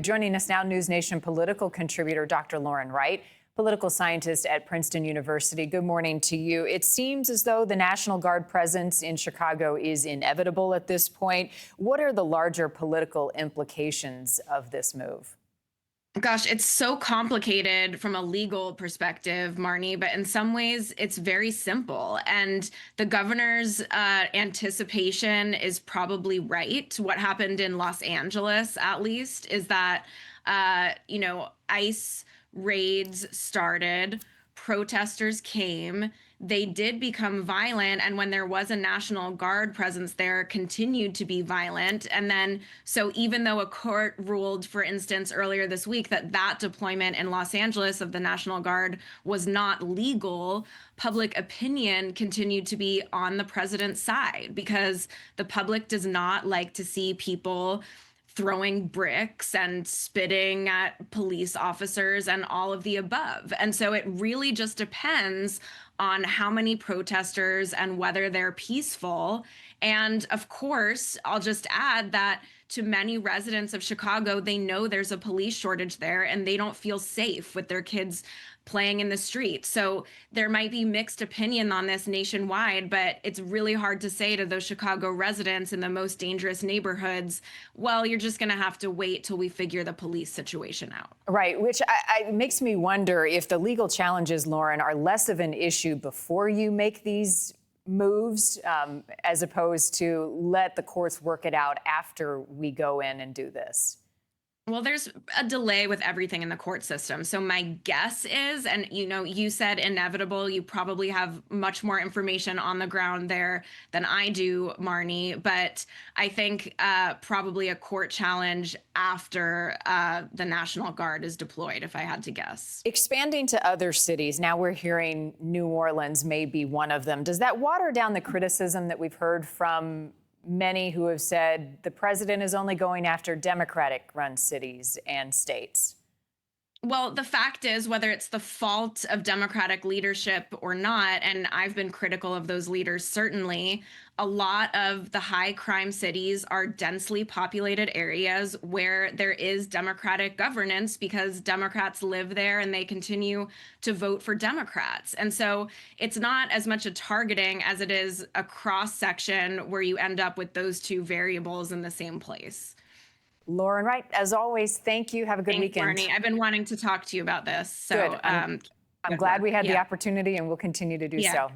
Joining us now, NewsNation political contributor Dr. Lauren Wright, political scientist at Princeton University. Good morning to you. It seems as though the National Guard presence in Chicago is inevitable at this point. What are the larger political implications of this move? Gosh, it's so complicated from a legal perspective, Marni, but in some ways it's very simple. And the governor's anticipation is probably right. What happened in Los Angeles, at least, is that, ICE raids started, protesters came. They did become violent, and when there was a National Guard presence there, continued to be violent. And then, so even though a court ruled, for instance, earlier this week that deployment in Los Angeles of the National Guard was not legal, public opinion continued to be on the president's side because the public does not like to see people throwing bricks and spitting at police officers and all of the above. And so it really just depends on how many protesters and whether they're peaceful. And of course, I'll just add that to many residents of Chicago, they know there's a police shortage there and they don't feel safe with their kids playing in the street. So there might be mixed opinion on this nationwide, but it's really hard to say to those Chicago residents in the most dangerous neighborhoods, well, you're just going to have to wait till we figure the police situation out. Right, which makes me wonder if the legal challenges, Lauren, are less of an issue before you make these moves as opposed to let the courts work it out after we go in and do this. Well, there's a delay with everything in the court system. So my guess is, and you said inevitable, you probably have much more information on the ground there than I do, Marni, but I think probably a court challenge after the National Guard is deployed, if I had to guess. Expanding to other cities, now we're hearing New Orleans may be one of them. Does that water down the criticism that we've heard from many who have said the president is only going after Democratic-run cities and states? Well, the fact is, whether it's the fault of Democratic leadership or not, and I've been critical of those leaders, certainly, a lot of the high crime cities are densely populated areas where there is Democratic governance because Democrats live there and they continue to vote for Democrats. And so it's not as much a targeting as it is a cross section where you end up with those two variables in the same place. Lauren Wright, as always, thank you. Have a good Thanks, weekend. Marni. I've been wanting to talk to you about this. So Good. I'm glad we had the opportunity and we'll continue to do so.